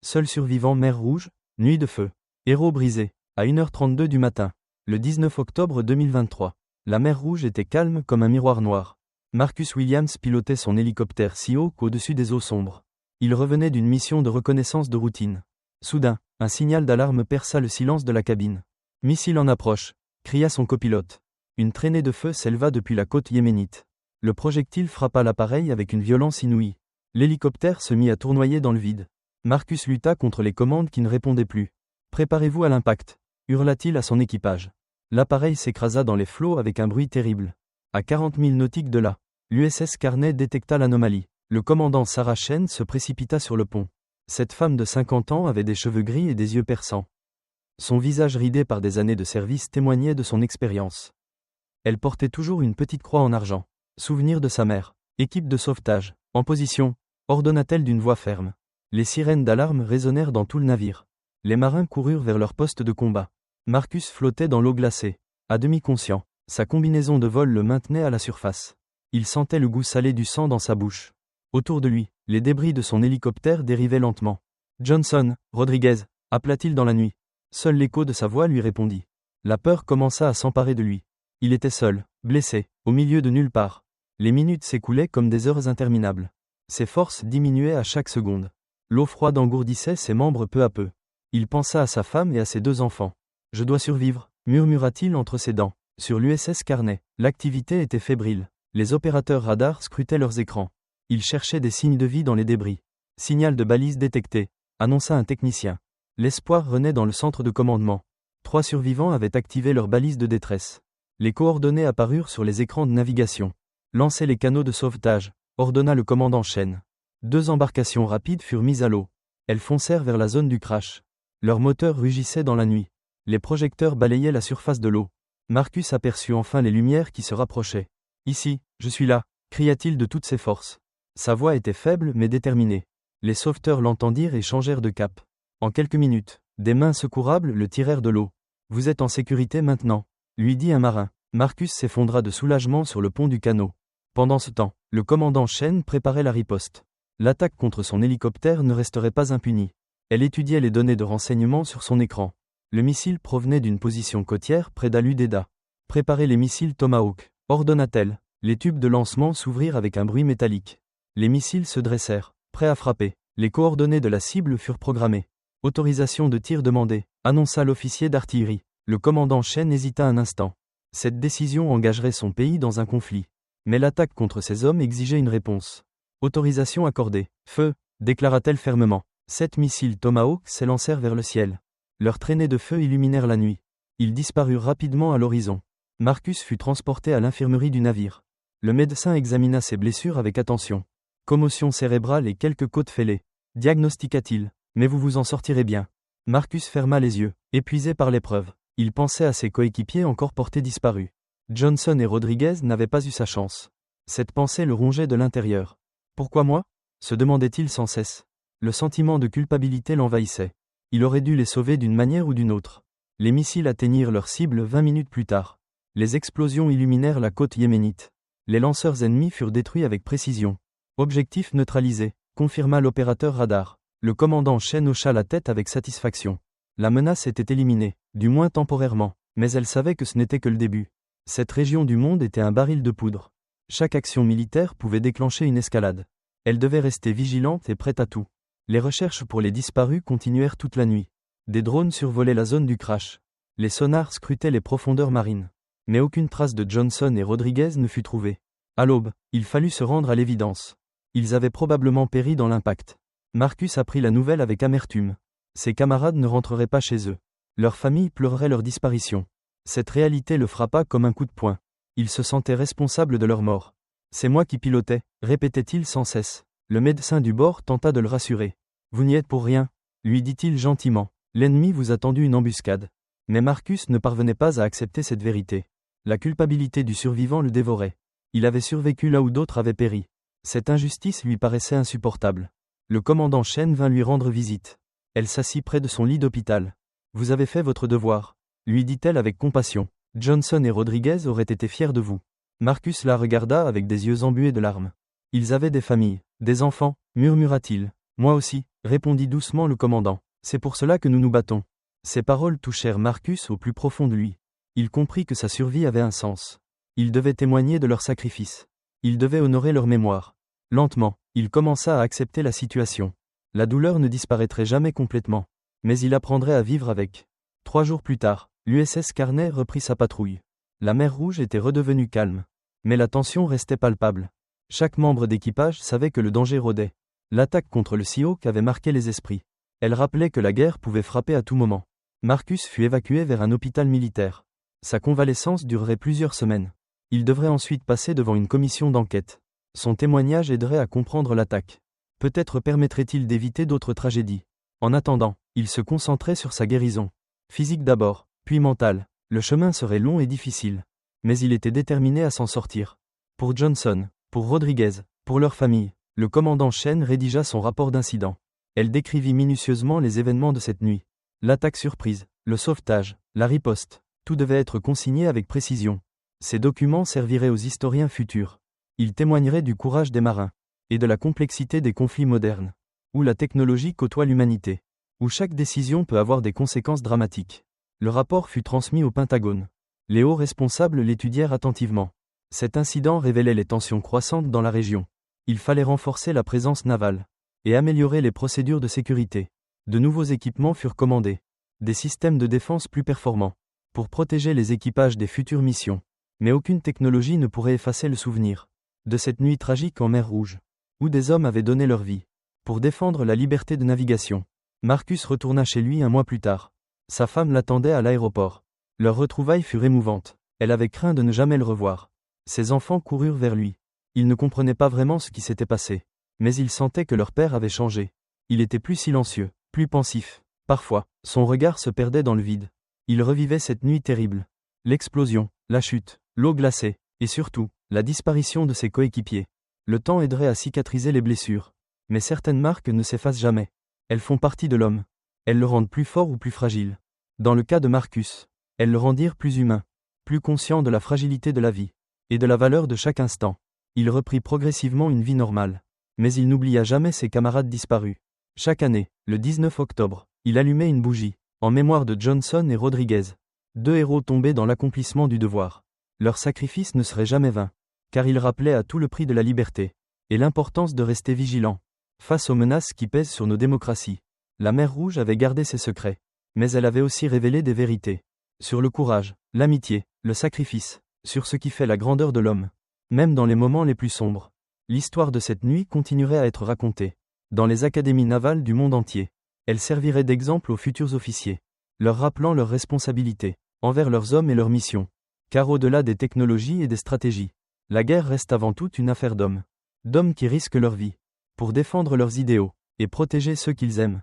Seul survivant mer Rouge, nuit de feu. Héros brisé. À 1h32 du matin. Le 19 octobre 2023. La mer Rouge était calme comme un miroir noir. Marcus Williams pilotait son hélicoptère si haut qu'au-dessus des eaux sombres. Il revenait d'une mission de reconnaissance de routine. Soudain, un signal d'alarme perça le silence de la cabine. « Missile en approche !» cria son copilote. Une traînée de feu s'éleva depuis la côte yéménite. Le projectile frappa l'appareil avec une violence inouïe. L'hélicoptère se mit à tournoyer dans le vide. Marcus lutta contre les commandes qui ne répondaient plus. « Préparez-vous à l'impact !» hurla-t-il à son équipage. L'appareil s'écrasa dans les flots avec un bruit terrible. À 40 000 nautiques de là, l'USS Carney détecta l'anomalie. Le commandant Sarah Chen se précipita sur le pont. Cette femme de 50 ans avait des cheveux gris et des yeux perçants. Son visage ridé par des années de service témoignait de son expérience. Elle portait toujours une petite croix en argent. Souvenir de sa mère. Équipe de sauvetage. En position, ordonna-t-elle d'une voix ferme. Les sirènes d'alarme résonnèrent dans tout le navire. Les marins coururent vers leur poste de combat. Marcus flottait dans l'eau glacée. À demi conscient, sa combinaison de vol le maintenait à la surface. Il sentait le goût salé du sang dans sa bouche. Autour de lui, les débris de son hélicoptère dérivaient lentement. « Johnson, Rodriguez !» appela-t-il dans la nuit. Seul l'écho de sa voix lui répondit. La peur commença à s'emparer de lui. Il était seul, blessé, au milieu de nulle part. Les minutes s'écoulaient comme des heures interminables. Ses forces diminuaient à chaque seconde. L'eau froide engourdissait ses membres peu à peu. Il pensa à sa femme et à ses 2 enfants. « Je dois survivre », murmura-t-il entre ses dents. Sur l'USS Carney, l'activité était fébrile. Les opérateurs radars scrutaient leurs écrans. Ils cherchaient des signes de vie dans les débris. « Signal de balise détecté », annonça un technicien. L'espoir renaît dans le centre de commandement. 3 survivants avaient activé leurs balises de détresse. Les coordonnées apparurent sur les écrans de navigation. « Lancez les canaux de sauvetage », ordonna le commandant Chen. 2 embarcations rapides furent mises à l'eau. Elles foncèrent vers la zone du crash. Leurs moteurs rugissaient dans la nuit. Les projecteurs balayaient la surface de l'eau. Marcus aperçut enfin les lumières qui se rapprochaient. « Ici, je suis là !» cria-t-il de toutes ses forces. Sa voix était faible mais déterminée. Les sauveteurs l'entendirent et changèrent de cap. En quelques minutes, des mains secourables le tirèrent de l'eau. « Vous êtes en sécurité maintenant », lui dit un marin. Marcus s'effondra de soulagement sur le pont du canot. Pendant ce temps, le commandant Chen préparait la riposte. L'attaque contre son hélicoptère ne resterait pas impunie. Elle étudiait les données de renseignement sur son écran. Le missile provenait d'une position côtière près d'Al-Udeida. « Préparez les missiles Tomahawk », ordonna-t-elle. Les tubes de lancement s'ouvrirent avec un bruit métallique. Les missiles se dressèrent, prêts à frapper. Les coordonnées de la cible furent programmées. « Autorisation de tir demandée », annonça l'officier d'artillerie. Le commandant Chen hésita un instant. Cette décision engagerait son pays dans un conflit. Mais l'attaque contre ses hommes exigeait une réponse. « Autorisation accordée. Feu », déclara-t-elle fermement. 7 missiles Tomahawk s'élancèrent vers le ciel. Leurs traînées de feu illuminèrent la nuit. Ils disparurent rapidement à l'horizon. Marcus fut transporté à l'infirmerie du navire. Le médecin examina ses blessures avec attention. Commotion cérébrale et quelques côtes fêlées. Diagnostiqua-t-il. Mais vous vous en sortirez bien. Marcus ferma les yeux, épuisé par l'épreuve. Il pensait à ses coéquipiers encore portés disparus. Johnson et Rodriguez n'avaient pas eu sa chance. Cette pensée le rongeait de l'intérieur. Pourquoi moi ? Se demandait-il sans cesse. Le sentiment de culpabilité l'envahissait. Il aurait dû les sauver d'une manière ou d'une autre. Les missiles atteignirent leur cible 20 minutes plus tard. Les explosions illuminèrent la côte yéménite. Les lanceurs ennemis furent détruits avec précision. Objectif neutralisé, confirma l'opérateur radar. Le commandant Chen hocha la tête avec satisfaction. La menace était éliminée, du moins temporairement, mais elle savait que ce n'était que le début. Cette région du monde était un baril de poudre. Chaque action militaire pouvait déclencher une escalade. Elle devait rester vigilante et prête à tout. Les recherches pour les disparus continuèrent toute la nuit. Des drones survolaient la zone du crash. Les sonars scrutaient les profondeurs marines. Mais aucune trace de Johnson et Rodriguez ne fut trouvée. À l'aube, il fallut se rendre à l'évidence. Ils avaient probablement péri dans l'impact. Marcus apprit la nouvelle avec amertume. Ses camarades ne rentreraient pas chez eux. Leur famille pleurerait leur disparition. Cette réalité le frappa comme un coup de poing. Il se sentait responsable de leur mort. « C'est moi qui pilotais », répétait-il sans cesse. Le médecin du bord tenta de le rassurer. « Vous n'y êtes pour rien », lui dit-il gentiment. « L'ennemi vous a tendu une embuscade. » Mais Marcus ne parvenait pas à accepter cette vérité. La culpabilité du survivant le dévorait. Il avait survécu là où d'autres avaient péri. Cette injustice lui paraissait insupportable. Le commandant Chen vint lui rendre visite. Elle s'assit près de son lit d'hôpital. « Vous avez fait votre devoir », lui dit-elle avec compassion. « Johnson et Rodriguez auraient été fiers de vous. » Marcus la regarda avec des yeux embués de larmes. « Ils avaient des familles, des enfants », murmura-t-il. Moi aussi, répondit doucement le commandant. C'est pour cela que nous nous battons. Ces paroles touchèrent Marcus au plus profond de lui. Il comprit que sa survie avait un sens. Il devait témoigner de leur sacrifice. Il devait honorer leur mémoire. Lentement, il commença à accepter la situation. La douleur ne disparaîtrait jamais complètement. Mais il apprendrait à vivre avec. 3 jours plus tard, l'USS Carney reprit sa patrouille. La mer Rouge était redevenue calme. Mais la tension restait palpable. Chaque membre d'équipage savait que le danger rôdait. L'attaque contre le Seahawk avait marqué les esprits. Elle rappelait que la guerre pouvait frapper à tout moment. Marcus fut évacué vers un hôpital militaire. Sa convalescence durerait plusieurs semaines. Il devrait ensuite passer devant une commission d'enquête. Son témoignage aiderait à comprendre l'attaque. Peut-être permettrait-il d'éviter d'autres tragédies. En attendant, il se concentrait sur sa guérison. Physique d'abord, puis mentale. Le chemin serait long et difficile. Mais il était déterminé à s'en sortir. Pour Johnson, pour Rodriguez, pour leur famille, le commandant Chen rédigea son rapport d'incident. Elle décrivit minutieusement les événements de cette nuit. L'attaque surprise, le sauvetage, la riposte, tout devait être consigné avec précision. Ces documents serviraient aux historiens futurs. Ils témoigneraient du courage des marins, et de la complexité des conflits modernes, où la technologie côtoie l'humanité, où chaque décision peut avoir des conséquences dramatiques. Le rapport fut transmis au Pentagone. Les hauts responsables l'étudièrent attentivement. Cet incident révélait les tensions croissantes dans la région. Il fallait renforcer la présence navale et améliorer les procédures de sécurité. De nouveaux équipements furent commandés. Des systèmes de défense plus performants, pour protéger les équipages des futures missions. Mais aucune technologie ne pourrait effacer le souvenir de cette nuit tragique en mer Rouge, où des hommes avaient donné leur vie pour défendre la liberté de navigation. Marcus retourna chez lui un mois plus tard. Sa femme l'attendait à l'aéroport. Leur retrouvaille fut émouvante. Elle avait craint de ne jamais le revoir. Ses enfants coururent vers lui. Ils ne comprenaient pas vraiment ce qui s'était passé. Mais ils sentaient que leur père avait changé. Il était plus silencieux, plus pensif. Parfois, son regard se perdait dans le vide. Il revivait cette nuit terrible. L'explosion, la chute, l'eau glacée, et surtout, la disparition de ses coéquipiers. Le temps aiderait à cicatriser les blessures. Mais certaines marques ne s'effacent jamais. Elles font partie de l'homme. Elles le rendent plus fort ou plus fragile. Dans le cas de Marcus, elles le rendirent plus humain, plus conscient de la fragilité de la vie, et de la valeur de chaque instant. Il reprit progressivement une vie normale. Mais il n'oublia jamais ses camarades disparus. Chaque année, le 19 octobre, il allumait une bougie, en mémoire de Johnson et Rodriguez. 2 héros tombés dans l'accomplissement du devoir. Leur sacrifice ne serait jamais vain, car il rappelait à tout le prix de la liberté, et l'importance de rester vigilant, face aux menaces qui pèsent sur nos démocraties. La mer Rouge avait gardé ses secrets, mais elle avait aussi révélé des vérités. Sur le courage, l'amitié, le sacrifice, sur ce qui fait la grandeur de l'homme. Même dans les moments les plus sombres, l'histoire de cette nuit continuerait à être racontée. Dans les académies navales du monde entier, elle servirait d'exemple aux futurs officiers, leur rappelant leurs responsabilités envers leurs hommes et leurs missions. Car au-delà des technologies et des stratégies, la guerre reste avant tout une affaire d'hommes. D'hommes qui risquent leur vie pour défendre leurs idéaux et protéger ceux qu'ils aiment.